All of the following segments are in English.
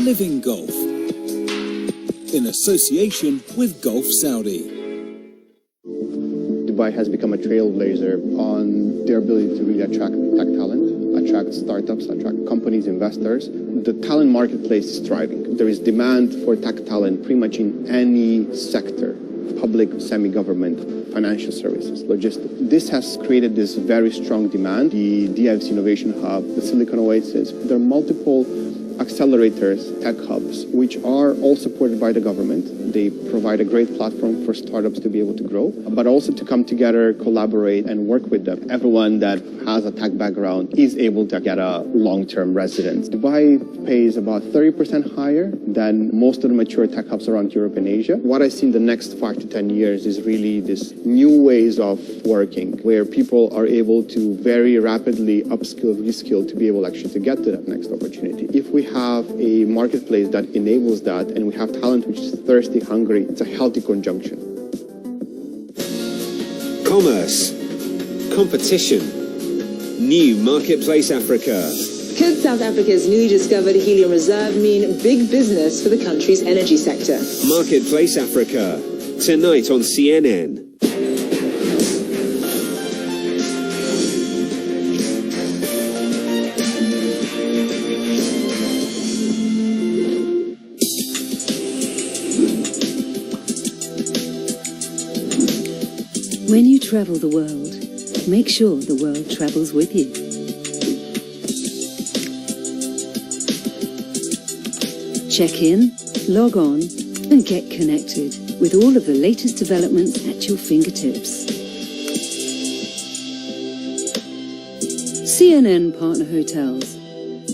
Living Golf, in association with Gulf Saudi. Dubai has become a trailblazer on their ability to really attract tech talent, attract startups, attract companies, investors. The talent marketplace is thriving. There is demand for tech talent pretty much in any sector: public, semi-government, financial services, logistics. This has created this very strong demand. The DIF's Innovation Hub, the Silicon Oasis, there are multiple accelerators, tech hubs, which are all supported by the government. They provide a great platform for startups to be able to grow, but also to come together, collaborate, and work with them. Everyone that has a tech background is able to get a long-term residence. Dubai pays about 30% higher than most of the mature tech hubs around Europe and Asia. What I see in the next 5 to 10 years is really this new ways of working, where people are able to very rapidly upskill, reskill to be able actually to get to that next opportunity. If we have a marketplace that enables that, and we have talent which is thirsty, hungry, it's a healthy conjunction. Commerce, competition, new Marketplace Africa. Could South Africa's newly discovered helium reserve mean big business for the country's energy sector? Marketplace Africa, tonight on CNN. When you travel the world, make sure the world travels with you. Check in, log on, and get connected with all of the latest developments at your fingertips. CNN Partner Hotels,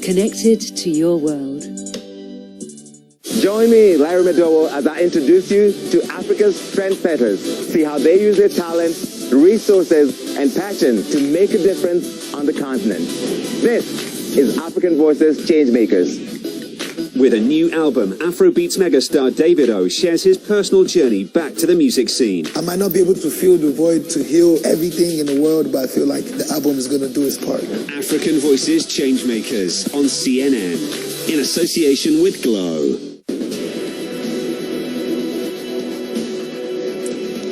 connected to your world. Join me, Larry Madowo, as I introduce you to Africa's trendsetters. See how they use their talent, resources, and passion to make a difference on the continent. This is African Voices Changemakers. With a new album, Afrobeats megastar Davido shares his personal journey back to the music scene. I might not be able to fill the void to heal everything in the world, but I feel like the album is going to do its part. African Voices Changemakers on CNN, in association with Glow.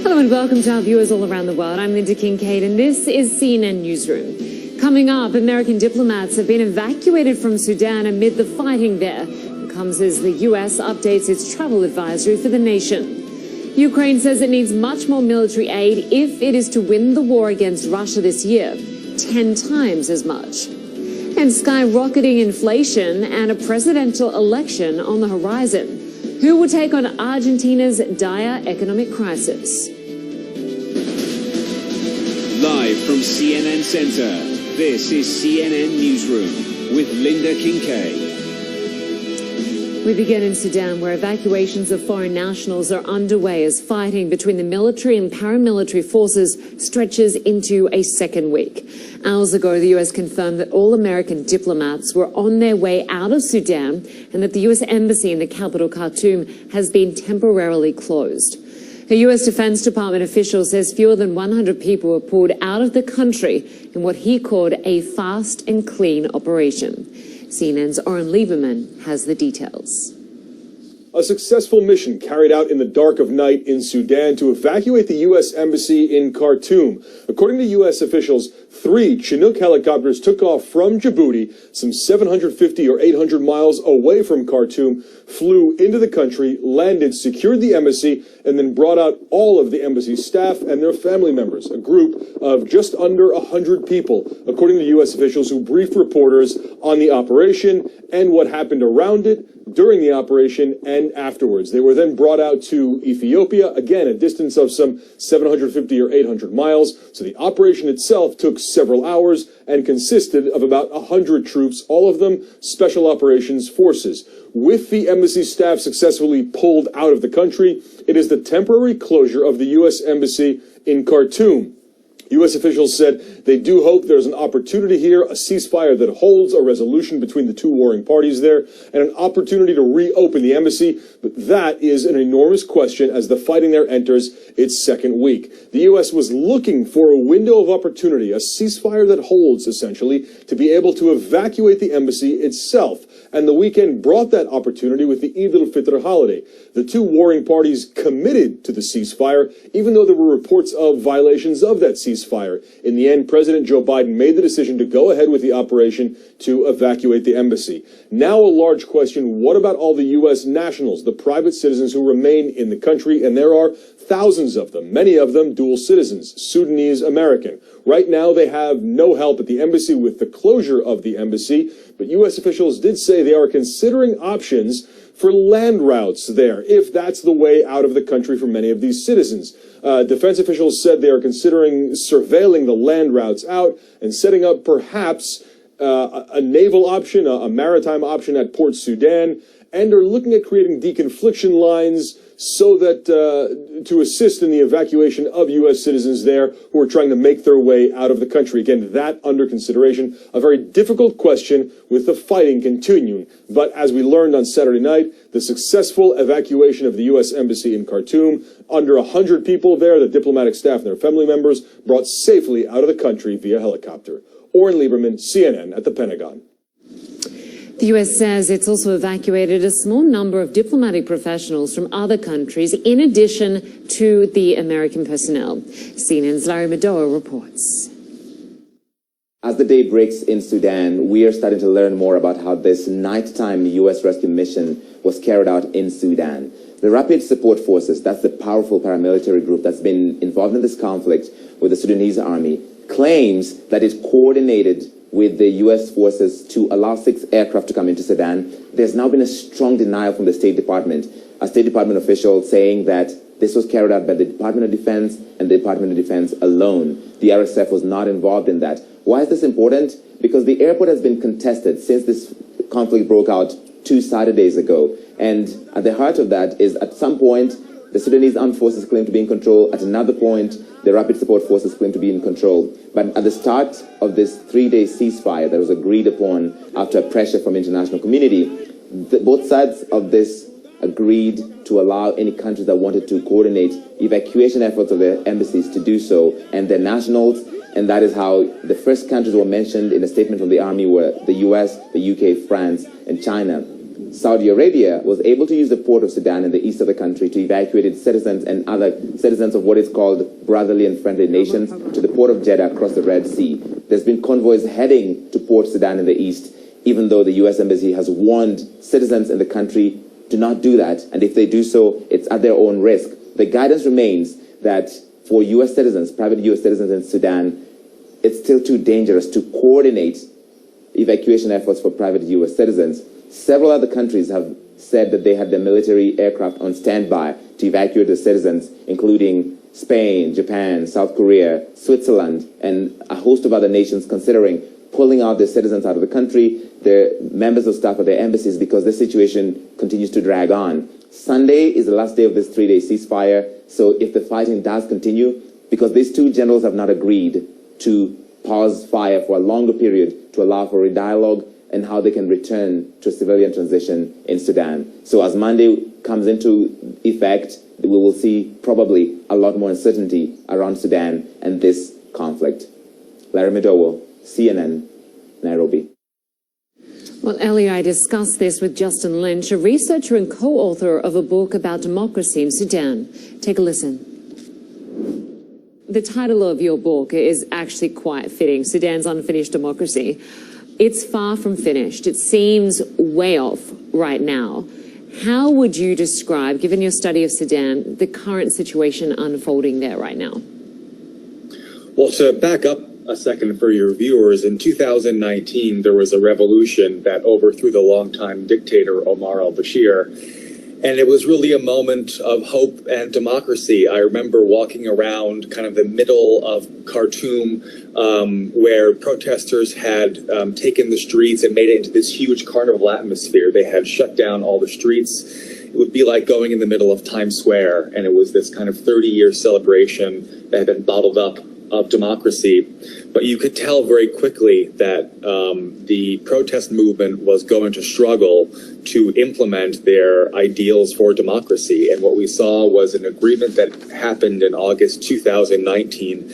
Hello and welcome to our viewers all around the world. I'm Lynda Kinkade and this is CNN Newsroom. Coming up, American diplomats have been evacuated from Sudan amid the fighting there. It comes as the US updates its travel advisory for the nation. Ukraine says it needs much more military aid if it is to win the war against Russia this year, 10 times as much. And skyrocketing inflation and a presidential election on the horizon. Who will take on Argentina's dire economic crisis? Live from CNN Center, this is CNN Newsroom with Lynda Kinkade. We begin in Sudan, where evacuations of foreign nationals are underway as fighting between the military and paramilitary forces stretches into a second week. Hours ago, the U.S. confirmed that all American diplomats were on their way out of Sudan and that the U.S. embassy in the capital, Khartoum, has been temporarily closed. A U.S. Defense Department official says fewer than 100 people were pulled out of the country in what he called a fast and clean operation. CNN's Oren Lieberman has the details. A successful mission carried out in the dark of night in Sudan to evacuate the U.S. Embassy in Khartoum. According to U.S. officials, 3 Chinook helicopters took off from Djibouti, some 750 or 800 miles away from Khartoum, flew into the country, landed, secured the embassy, and then brought out all of the embassy staff and their family members, a group of just under 100 people, according to U.S. officials who briefed reporters on the operation and what happened around it, during the operation and afterwards. They were then brought out to Ethiopia, again, a distance of some 750 or 800 miles. So the operation itself took several hours and consisted of about 100 troops, all of them special operations forces. With the embassy staff successfully pulled out of the country, it is the temporary closure of the U.S. Embassy in Khartoum. U.S. officials said they do hope there's an opportunity here, a ceasefire that holds a resolution between the two warring parties there, and an opportunity to reopen the embassy. But that is an enormous question as the fighting there enters its second week. The U.S. was looking for a window of opportunity, a ceasefire that holds, essentially, to be able to evacuate the embassy itself. And the weekend brought that opportunity with the Eid al-Fitr holiday. The two warring parties committed to the ceasefire, even though there were reports of violations of that ceasefire. In the end, President Joe Biden made the decision to go ahead with the operation to evacuate the embassy. Now a large question, what about all the U.S. nationals, the private citizens who remain in the country? And there are thousands of them, many of them dual citizens, Sudanese American. Right now, they have no help at the embassy with the closure of the embassy, but U.S. officials did say they are considering options for land routes there, if that's the way out of the country for many of these citizens. Defense officials said they are considering surveilling the land routes out and setting up perhaps a naval option, a maritime option at Port Sudan, and are looking at creating deconfliction lines so that to assist in the evacuation of U.S. citizens there who are trying to make their way out of the country. Again, that under consideration. A very difficult question with the fighting continuing. But as we learned on Saturday night, the successful evacuation of the U.S. Embassy in Khartoum, under 100 people there, the diplomatic staff and their family members, brought safely out of the country via helicopter. Oren Lieberman, CNN at the Pentagon. The U.S. says it's also evacuated a small number of diplomatic professionals from other countries, in addition to the American personnel. CNN's Larry Madoa reports. As the day breaks in Sudan, we are starting to learn more about how this nighttime U.S. rescue mission was carried out in Sudan. The Rapid Support Forces, that's the powerful paramilitary group that's been involved in this conflict with the Sudanese army, claims that it coordinated with the U.S. forces to allow 6 aircraft to come into Sudan. There's now been a strong denial from the State Department, a State Department official saying that this was carried out by the Department of Defense and the Department of Defense alone. The RSF was not involved in that. Why is this important? Because the airport has been contested since this conflict broke out 2 Saturdays ago. And at the heart of that is, at some point, the Sudanese armed forces claim to be in control. At another point, the Rapid Support Forces claim to be in control. But at the start of this 3-day ceasefire that was agreed upon after pressure from the international community, both sides of this agreed to allow any countries that wanted to coordinate evacuation efforts of their embassies to do so, and their nationals. And that is how the first countries were mentioned in a statement from the army were the US, the UK, France, and China. Saudi Arabia was able to use the port of Sudan in the east of the country to evacuate its citizens and other citizens of what is called brotherly and friendly nations to the port of Jeddah across the Red Sea. There's been convoys heading to Port Sudan in the east, even though the U.S. Embassy has warned citizens in the country to not do that. And if they do so, it's at their own risk. The guidance remains that for U.S. citizens, private U.S. citizens in Sudan, it's still too dangerous to coordinate evacuation efforts for private U.S. citizens. Several other countries have said that they had their military aircraft on standby to evacuate the citizens, including Spain, Japan, South Korea, Switzerland, and a host of other nations considering pulling out their citizens out of the country, their members of staff at their embassies, because this situation continues to drag on. Sunday is the last day of this 3-day ceasefire, so if the fighting does continue, because these two generals have not agreed to pause fire for a longer period to allow for a dialogue and how they can return to a civilian transition in Sudan. So as Monday comes into effect, we will see probably a lot more uncertainty around Sudan and this conflict. Larry Madowo, CNN, Nairobi. Well, earlier I discussed this with Justin Lynch, a researcher and co-author of a book about democracy in Sudan. Take a listen. The title of your book is actually quite fitting, Sudan's Unfinished Democracy. It's far from finished. It seems way off right now. How would you describe, given your study of Sudan, the current situation unfolding there right now? Well, to back up a second for your viewers, in 2019, there was a revolution that overthrew the longtime dictator Omar al-Bashir. And it was really a moment of hope and democracy. I remember walking around kind of the middle of Khartoum, where protesters had taken the streets and made it into this huge carnival atmosphere. They had shut down all the streets. It would be like going in the middle of Times Square, and it was this kind of 30-year celebration that had been bottled up of democracy. But you could tell very quickly that the protest movement was going to struggle to implement their ideals for democracy. And what we saw was an agreement that happened in August 2019,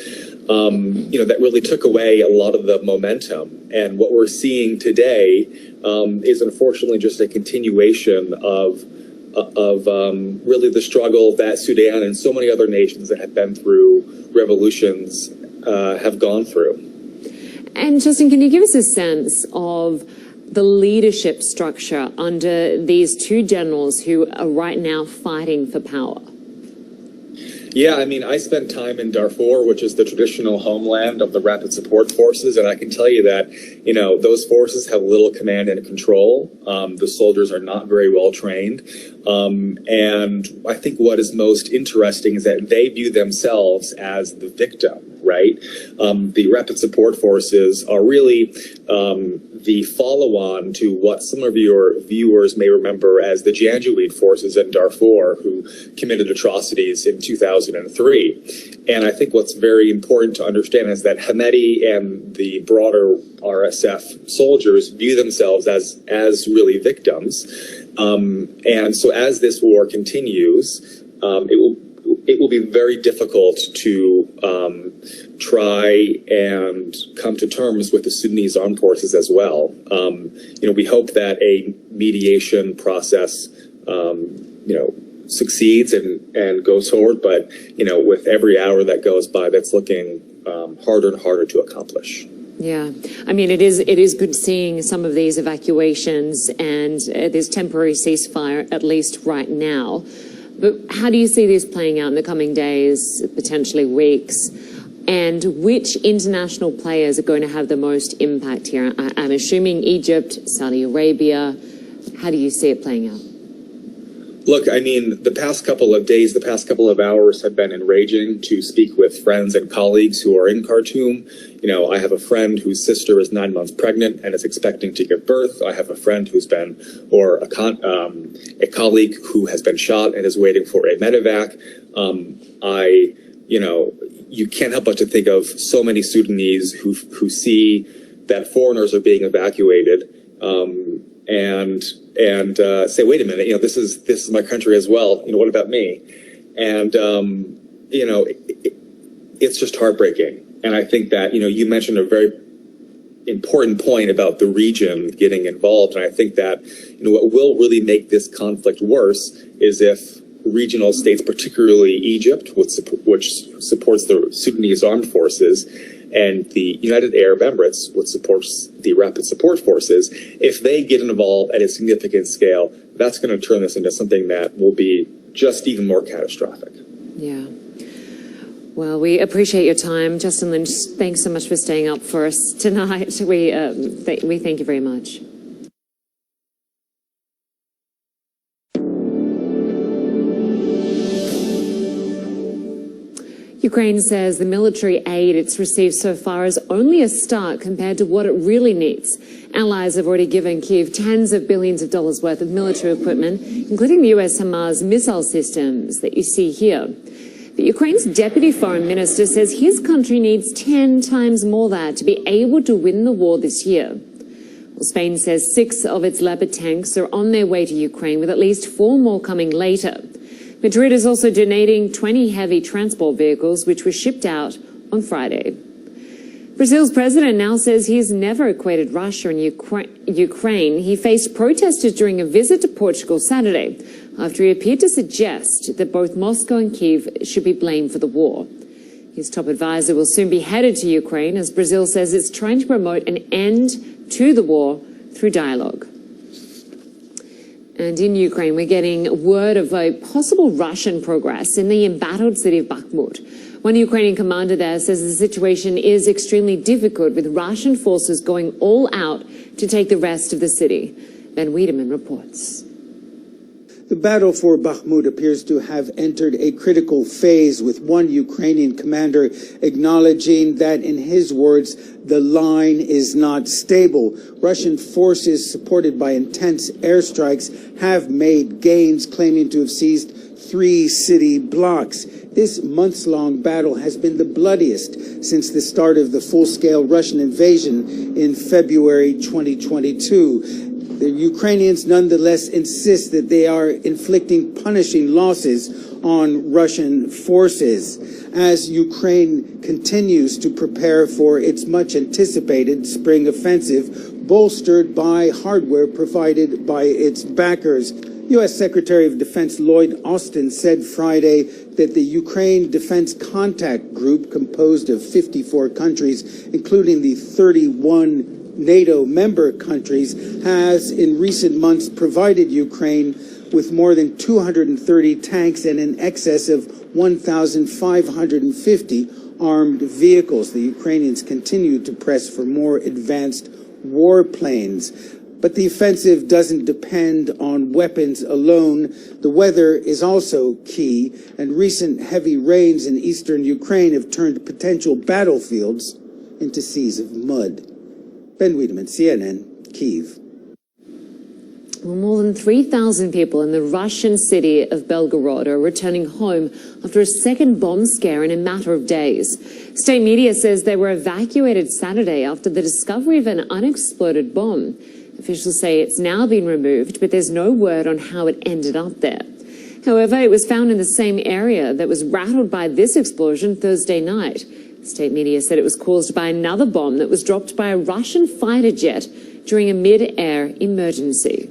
that really took away a lot of the momentum. And what we're seeing today is unfortunately just a continuation of really the struggle that Sudan and so many other nations that have been through revolutions have gone through. And Justin, can you give us a sense of the leadership structure under these two generals who are right now fighting for power? Yeah, I mean, I spent time in Darfur, which is the traditional homeland of the Rapid Support Forces, and I can tell you that, those forces have little command and control. The soldiers are not very well trained. And I think what is most interesting is that they view themselves as the victim, right? The Rapid Support Forces are really the follow-on to what some of your viewers may remember as the Janjaweed forces in Darfur, who committed atrocities in 2003. And I think what's very important to understand is that Hamedi and the broader RSF soldiers view themselves as really victims. And so as this war continues, it will be very difficult to try and come to terms with the Sudanese armed forces as well. We hope that a mediation process, succeeds and goes forward, but, with every hour that goes by, that's looking harder and harder to accomplish. Yeah, I mean, it is good seeing some of these evacuations and this temporary ceasefire, at least right now. But how do you see this playing out in the coming days, potentially weeks? And which international players are going to have the most impact here? I'm assuming Egypt, Saudi Arabia. How do you see it playing out? Look, I mean, the past couple of days, the past couple of hours have been enraging to speak with friends and colleagues who are in Khartoum. I have a friend whose sister is 9 months pregnant and is expecting to give birth. I have a friend who's been, or a colleague who has been shot and is waiting for a medevac. You can't help but to think of so many Sudanese who see that foreigners are being evacuated, and say, wait a minute, this is my country as well. What about me? And it's just heartbreaking. And I think that you mentioned a very important point about the region getting involved, and I think that what will really make this conflict worse is if regional states, particularly Egypt, which supports the Sudanese armed forces, and the United Arab Emirates, which supports the Rapid Support Forces, if they get involved at a significant scale, that's going to turn this into something that will be just even more catastrophic. Yeah. Well, we appreciate your time. Justin Lynch, thanks so much for staying up for us tonight. We thank you very much. Ukraine says the military aid it's received so far is only a start compared to what it really needs. Allies have already given Kyiv tens of billions of dollars worth of military equipment, including the US HIMARS missile systems that you see here. But Ukraine's deputy foreign minister says his country needs 10 times more that to be able to win the war this year. Well, Spain says 6 of its Leopard tanks are on their way to Ukraine, with at least 4 more coming later. Madrid is also donating 20 heavy transport vehicles, which were shipped out on Friday. Brazil's president now says he's never equated Russia and Ukraine. He faced protesters during a visit to Portugal Saturday, after he appeared to suggest that both Moscow and Kyiv should be blamed for the war. His top advisor will soon be headed to Ukraine, as Brazil says it's trying to promote an end to the war through dialogue. And in Ukraine, we're getting word of a possible Russian progress in the embattled city of Bakhmut. One Ukrainian commander there says the situation is extremely difficult, with Russian forces going all out to take the rest of the city. Ben Wiedemann reports. The battle for Bakhmut appears to have entered a critical phase, with one Ukrainian commander acknowledging that, in his words, the line is not stable. Russian forces, supported by intense airstrikes, have made gains, claiming to have seized 3 city blocks. This months-long battle has been the bloodiest since the start of the full-scale Russian invasion in February 2022. The Ukrainians nonetheless insist that they are inflicting punishing losses on Russian forces as Ukraine continues to prepare for its much-anticipated spring offensive, bolstered by hardware provided by its backers. U.S. Secretary of Defense Lloyd Austin said Friday that the Ukraine Defense Contact Group, composed of 54 countries, including the 31 NATO member countries, has in recent months provided Ukraine with more than 230 tanks and in excess of 1,550 armed vehicles. The Ukrainians continue to press for more advanced warplanes. But the offensive doesn't depend on weapons alone. The weather is also key, and recent heavy rains in eastern Ukraine have turned potential battlefields into seas of mud. Ben Wiedemann, CNN, Kyiv. Well, more than 3,000 people in the Russian city of Belgorod are returning home after a second bomb scare in a matter of days. State media says they were evacuated Saturday after the discovery of an unexploded bomb. Officials say it's now been removed, but there's no word on how it ended up there. However, it was found in the same area that was rattled by this explosion Thursday night. State media said it was caused by another bomb that was dropped by a Russian fighter jet during a mid-air emergency.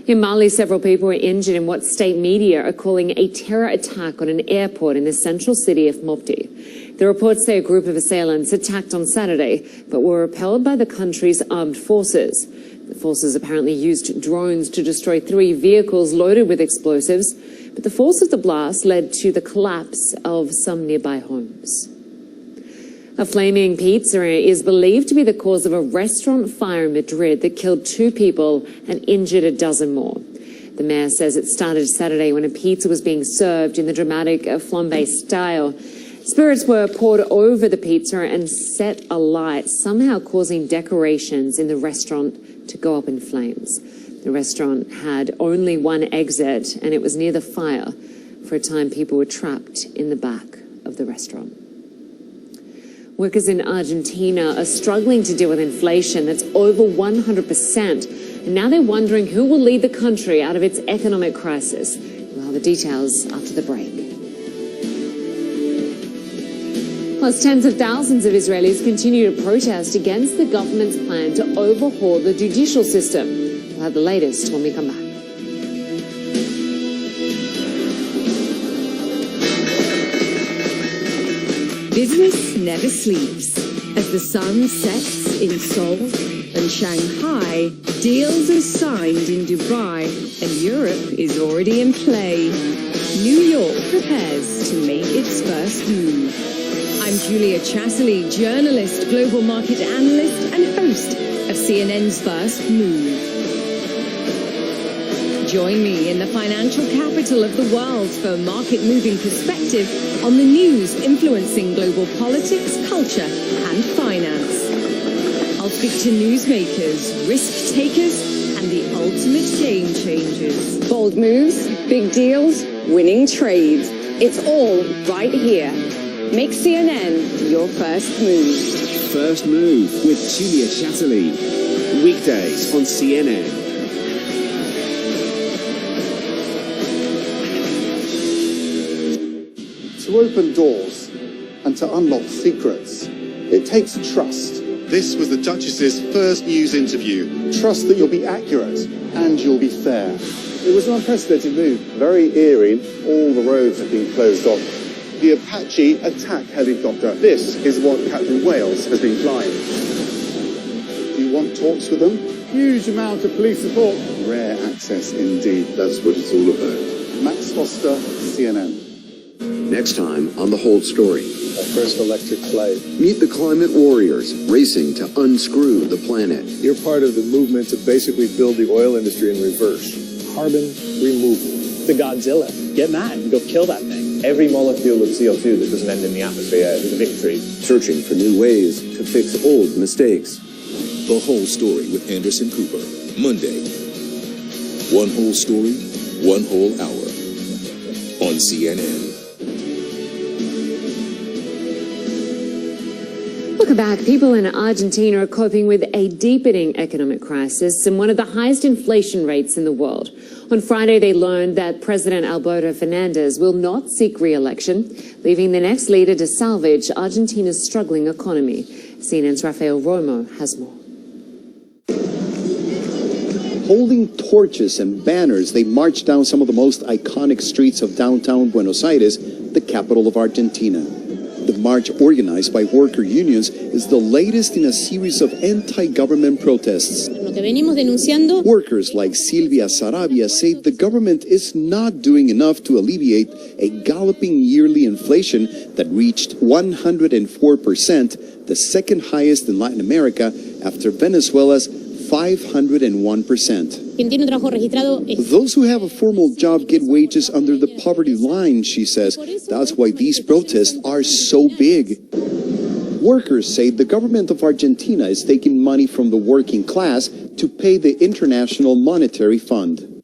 In Mali, several people were injured in what state media are calling a terror attack on an airport in the central city of Mopti. The reports say a group of assailants attacked on Saturday, but were repelled by the country's armed forces. The forces apparently used drones to destroy 3 vehicles loaded with explosives, but the force of the blast led to the collapse of some nearby homes. A flaming pizza is believed to be the cause of a restaurant fire in Madrid that killed 2 people and injured a dozen more. The mayor says it started Saturday when a pizza was being served in the dramatic flambe style. Spirits were poured over the pizza and set alight, somehow causing decorations in the restaurant to go up in flames. The restaurant had only one exit, and it was near the fire. For a time, people were trapped in the back of the restaurant. Workers in Argentina are struggling to deal with inflation that's over 100%. And now they're wondering who will lead the country out of its economic crisis. We'll have the details after the break. Plus, tens of thousands of Israelis continue to protest against the government's plan to overhaul the judicial system. We'll have the latest when we come back. Business never sleeps. As the sun sets in Seoul and Shanghai, deals are signed in Dubai, and Europe is already in play. New York prepares to make its first move. I'm Julia Chatterley, journalist, global market analyst, and host of CNN's First Move. Join me in the financial capital of the world for market-moving perspective on the news influencing global politics, culture, and finance. I'll speak to newsmakers, risk takers, and the ultimate game changers. Bold moves, big deals, winning trades. It's all right here. Make CNN your first move. First Move with Julia Chatterley. Weekdays on CNN. To open doors and to unlock secrets, it takes trust. This was the Duchess's first news interview. Trust that you'll be accurate and you'll be fair. It was an unprecedented move. Very eerie. All the roads have been closed off. The Apache attack helicopter. This is what Captain Wales has been flying. Do you want talks with them? Huge amount of police support. Rare access indeed. That's what it's all about. Max Foster, CNN. Next time on The Whole Story. Our first electric flight. Meet the climate warriors racing to unscrew the planet. You're part of the movement to basically build the oil industry in reverse. Carbon removal. The Godzilla. Get mad and go kill that thing. Every molecule of CO2 that doesn't end in the atmosphere is a victory. Searching for new ways to fix old mistakes. The Whole Story with Anderson Cooper. Monday. One whole story, one whole hour. on CNN. Welcome back. People in Argentina are coping with a deepening economic crisis and one of the highest inflation rates in the world. On Friday, they learned that President Alberto Fernandez will not seek re-election, leaving the next leader to salvage Argentina's struggling economy. CNN's Rafael Romo has more. Holding torches and banners, they marched down some of the most iconic streets of downtown Buenos Aires, the capital of Argentina. The march, organized by worker unions, is the latest in a series of anti-government protests. Workers like Silvia Sarabia say the government is not doing enough to alleviate a galloping yearly inflation that reached 104%, the second highest in Latin America after Venezuela's 501%. Those who have a formal job get wages under the poverty line, she says. That's why these protests are so big. Workers say the government of Argentina is taking money from the working class to pay the International Monetary Fund.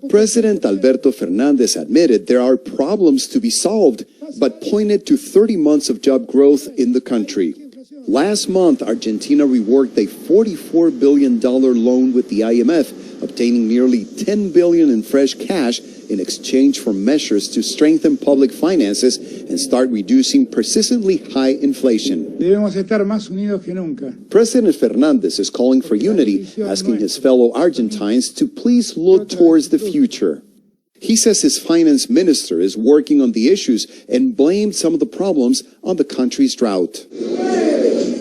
President Alberto Fernandez admitted there are problems to be solved, but pointed to 30 months of job growth in the country. Last month, Argentina reworked a $44 billion loan with the IMF, obtaining nearly $10 billion in fresh cash in exchange for measures to strengthen public finances and start reducing persistently high inflation. President Fernandez is calling for unity, asking his fellow Argentines to please look towards the future. He says his finance minister is working on the issues and blamed some of the problems on the country's drought.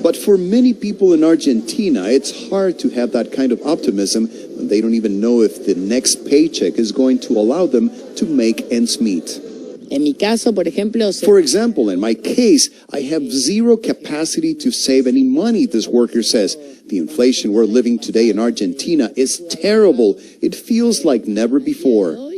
But for many people in Argentina, it's hard to have that kind of optimism when they don't even know if the next paycheck is going to allow them to make ends meet. For example, in my case, I have zero capacity to save any money, this worker says. The inflation we're living today in Argentina is terrible. It feels like never before.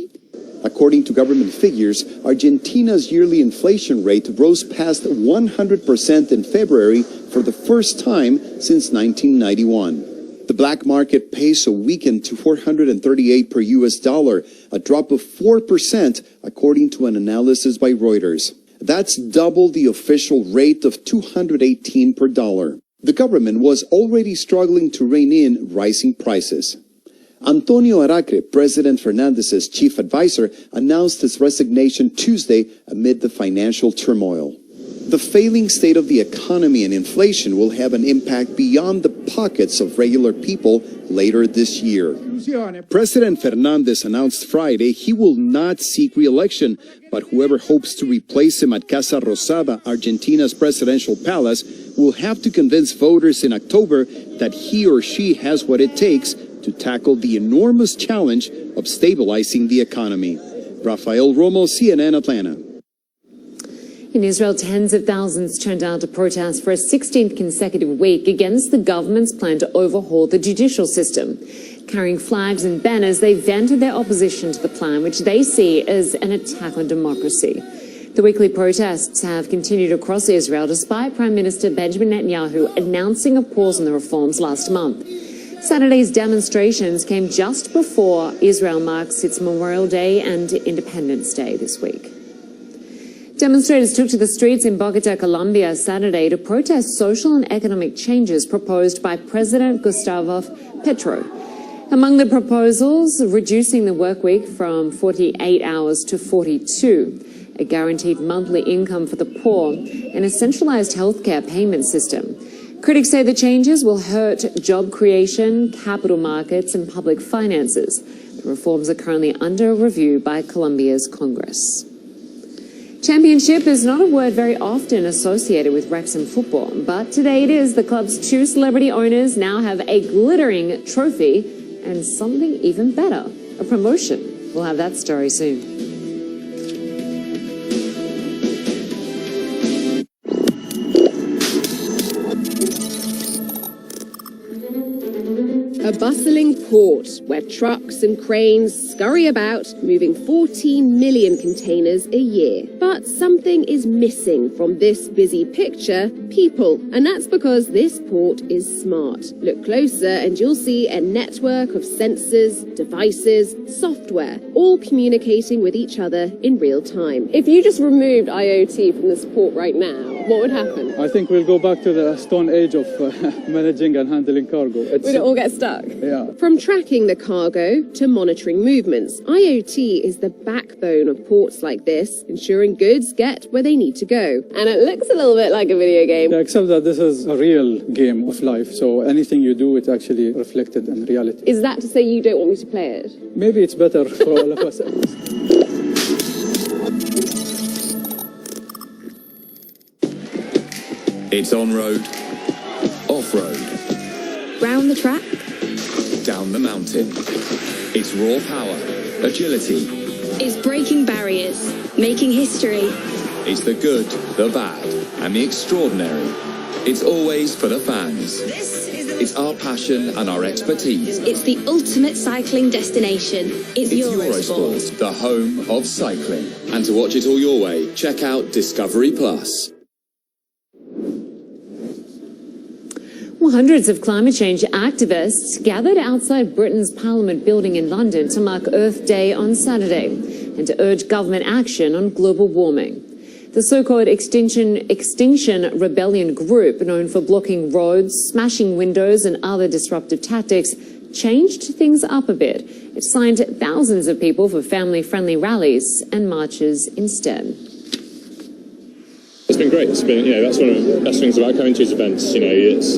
According to government figures, Argentina's yearly inflation rate rose past 100% in February for the first time since 1991. The black market peso weakened to 438 per US dollar, a drop of 4% according to an analysis by Reuters. That's double the official rate of 218 per dollar. The government was already struggling to rein in rising prices. Antonio Aracre, President Fernandez's chief advisor, announced his resignation Tuesday amid the financial turmoil. The failing state of the economy and inflation will have an impact beyond the pockets of regular people later this year. President Fernandez announced Friday he will not seek re-election, but whoever hopes to replace him at Casa Rosada, Argentina's presidential palace, will have to convince voters in October that he or she has what it takes to tackle the enormous challenge of stabilizing the economy. Rafael Romo, CNN, Atlanta. In Israel, tens of thousands turned out to protest for a 16th consecutive week against the government's plan to overhaul the judicial system. Carrying flags and banners, they vented their opposition to the plan, which they see as an attack on democracy. The weekly protests have continued across Israel despite Prime Minister Benjamin Netanyahu announcing a pause on the reforms last month. Saturday's demonstrations came just before Israel marks its Memorial Day and Independence Day this week. Demonstrators took to the streets in Bogota, Colombia, Saturday to protest social and economic changes proposed by President Gustavo Petro. Among the proposals, reducing the work week from 48 hours to 42, a guaranteed monthly income for the poor, and a centralized healthcare payment system. Critics say the changes will hurt job creation, capital markets, and public finances. The reforms are currently under review by Colombia's Congress. Championship is not a word very often associated with Wrexham football, but today it is. The club's two celebrity owners now have a glittering trophy and something even better, a promotion. We'll have that story soon. A bustling port where trucks and cranes scurry about, moving 14 million containers a year. But something is missing from this busy picture: people. And that's because this port is smart. Look closer and you'll see a network of sensors, devices, software, all communicating with each other in real time. If you just removed IoT from this port right now, what would happen? I think we'll go back to the stone age of managing and handling cargo. Would it all get stuck? Yeah. From tracking the cargo to monitoring movements, IoT is the backbone of ports like this, ensuring goods get where they need to go. And it looks a little bit like a video game. Yeah, except that this is a real game of life, so anything you do, it's actually reflected in reality. Is that to say you don't want me to play it? Maybe it's better for all of us. It's on-road, off-road, Round the track? down the mountain. It's raw power, agility. It's breaking barriers, making history. It's the good, the bad, and the extraordinary. It's always for the fans. It's our passion and our expertise. It's the ultimate cycling destination. It's Eurosport, the home of cycling. And to watch it all your way, check out Discovery Plus. Well, hundreds of climate change activists gathered outside Britain's Parliament building in London to mark Earth Day on Saturday and to urge government action on global warming. The so-called Extinction Rebellion group, known for blocking roads, smashing windows and other disruptive tactics, changed things up a bit. It signed thousands of people for family-friendly rallies and marches instead. It's been great. It's been, that's one of the best things about coming to these events. There's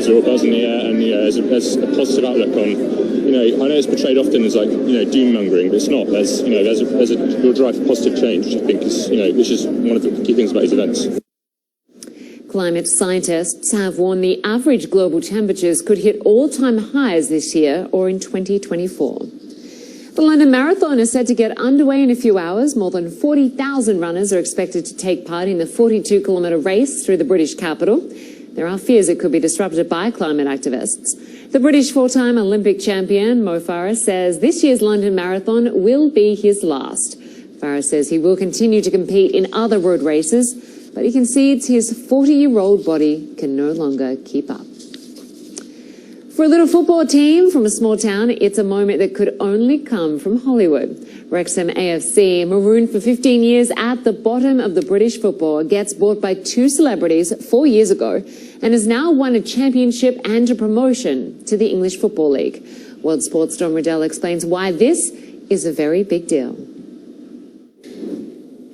a real buzz in the air, and there's a positive outlook on. I know it's portrayed often as like doom mongering, but it's not. There's a real drive for positive change, which I think is which is one of the key things about these events. Climate scientists have warned the average global temperatures could hit all-time highs this year or in 2024. The London Marathon is set to get underway in a few hours. More than 40,000 runners are expected to take part in the 42-kilometre race through the British capital. There are fears it could be disrupted by climate activists. The British four-time Olympic champion, Mo Farah, says this year's London Marathon will be his last. Farah says he will continue to compete in other road races, but he concedes his 40-year-old body can no longer keep up. For a little football team from a small town, it's a moment that could only come from Hollywood. Wrexham AFC, marooned for 15 years at the bottom of the British football, gets bought by two celebrities 4 years ago and has now won a championship and a promotion to the English Football League. World Sports' Don Riddell explains why this is a very big deal.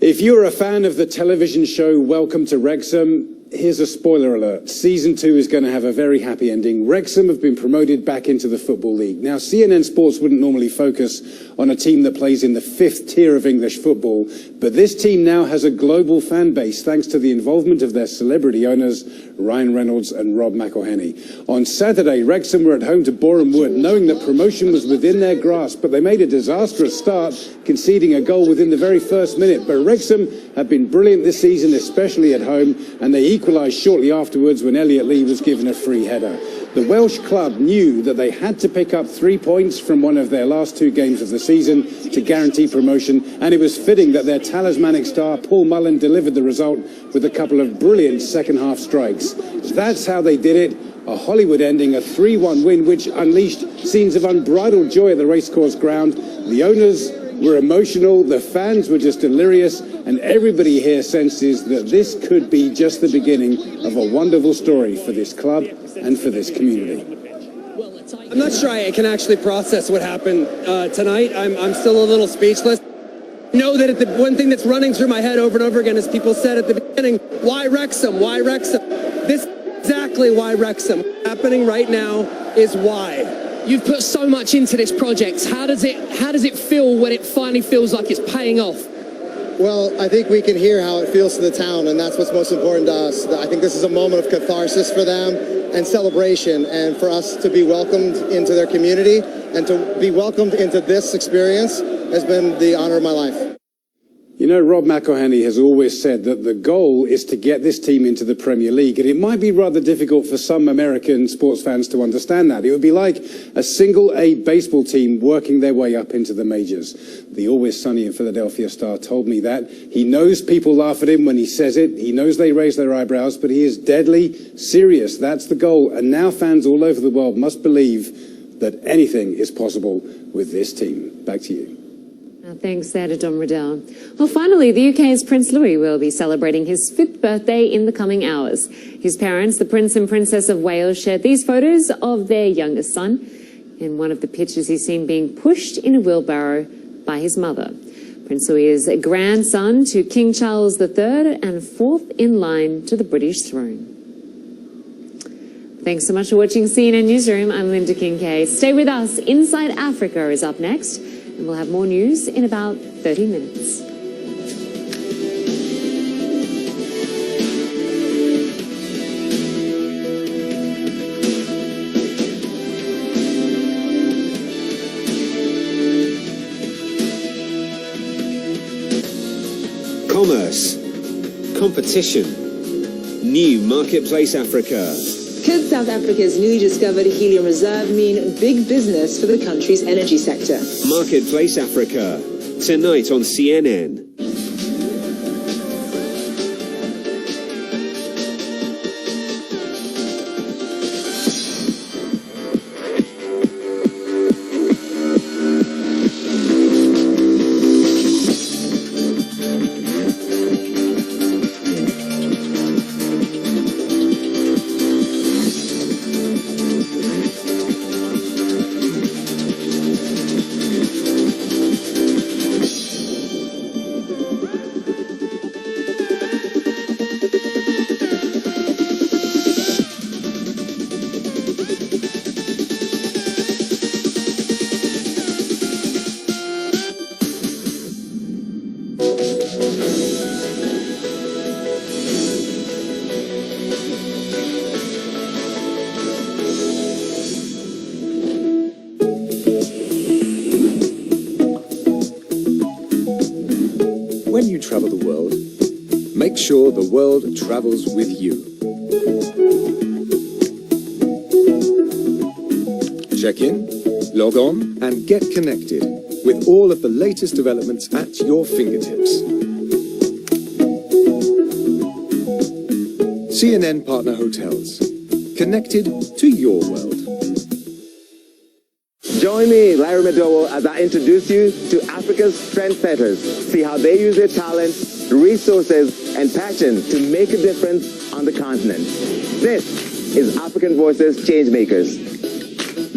If you're a fan of the television show Welcome to Wrexham, here's a spoiler alert. Season 2 is going to have a very happy ending. Wrexham have been promoted back into the Football League. Now, CNN Sports wouldn't normally focus on a team that plays in the 5th tier of English football, but this team now has a global fan base thanks to the involvement of their celebrity owners, Ryan Reynolds and Rob McElhenney. On Saturday, Wrexham were at home to Boreham Wood, knowing that promotion was within their grasp, but they made a disastrous start, conceding a goal within the very first minute. But Wrexham have been brilliant this season, especially at home, and they equalised shortly afterwards when Elliot Lee was given a free header. The Welsh club knew that they had to pick up 3 points from one of their last 2 games of the season to guarantee promotion, and it was fitting that their talismanic star Paul Mullen delivered the result with a couple of brilliant second-half strikes. That's how they did it. A Hollywood ending, a 3-1 win, which unleashed scenes of unbridled joy at the racecourse ground. The owners were emotional, the fans were just delirious, and everybody here senses that this could be just the beginning of a wonderful story for this club and for this community. I'm not sure I can actually process what happened tonight. I'm still a little speechless. Know that the one thing that's running through my head over and over again is people said at the beginning, why Wrexham? Why Wrexham? This is exactly why Wrexham. What's happening right now is why. You've put so much into this project. How does it feel when it finally feels like it's paying off? Well, I think we can hear how it feels to the town, and that's what's most important to us. I think this is a moment of catharsis for them and celebration, and for us to be welcomed into their community and to be welcomed into this experience has been the honor of my life. You know, Rob McElhenney has always said that the goal is to get this team into the Premier League, and it might be rather difficult for some American sports fans to understand that. It would be like a single-A baseball team working their way up into the majors. The Always Sunny in Philadelphia star told me that. He knows people laugh at him when he says it. He knows they raise their eyebrows, but he is deadly serious. That's the goal, and now fans all over the world must believe that anything is possible with this team. Back to you. Thanks there to Don Riddell. Well, finally, the UK's Prince Louis will be celebrating his 5th birthday in the coming hours. His parents, the Prince and Princess of Wales, shared these photos of their youngest son. In one of the pictures, he's seen being pushed in a wheelbarrow by his mother. Prince Louis is a grandson to King Charles III and 4th in line to the British throne. Thanks so much for watching CNN Newsroom. I'm Lynda Kinkade. Stay with us. Inside Africa is up next. And we'll have more news in about 30 minutes. Commerce. Competition. New Marketplace Africa. Could South Africa's newly discovered helium reserve mean big business for the country's energy sector? Marketplace Africa. Tonight on CNN. When you travel the world, make sure the world travels with you. Check in, log on, and get connected with all of the latest developments at your fingertips. CNN Partner Hotels. Connected to your world. Join me, Larry Madowo, as I introduce you to Africa's trendsetters. See how they use their talent, resources, and passion to make a difference on the continent. This is African Voices Changemakers.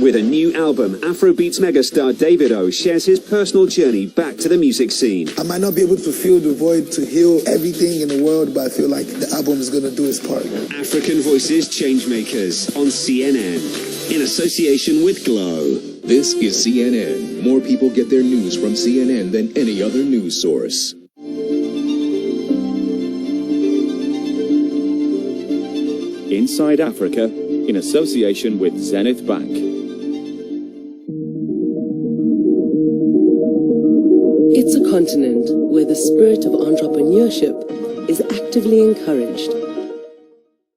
With a new album, Afrobeats megastar Davido shares his personal journey back to the music scene. I might not be able to fill the void to heal everything in the world, but I feel like the album is going to do its part. African Voices Changemakers on CNN, in association with Glow. This is CNN. More people get their news from CNN than any other news source. Inside Africa, in association with Zenith Bank. It's a continent where the spirit of entrepreneurship is actively encouraged.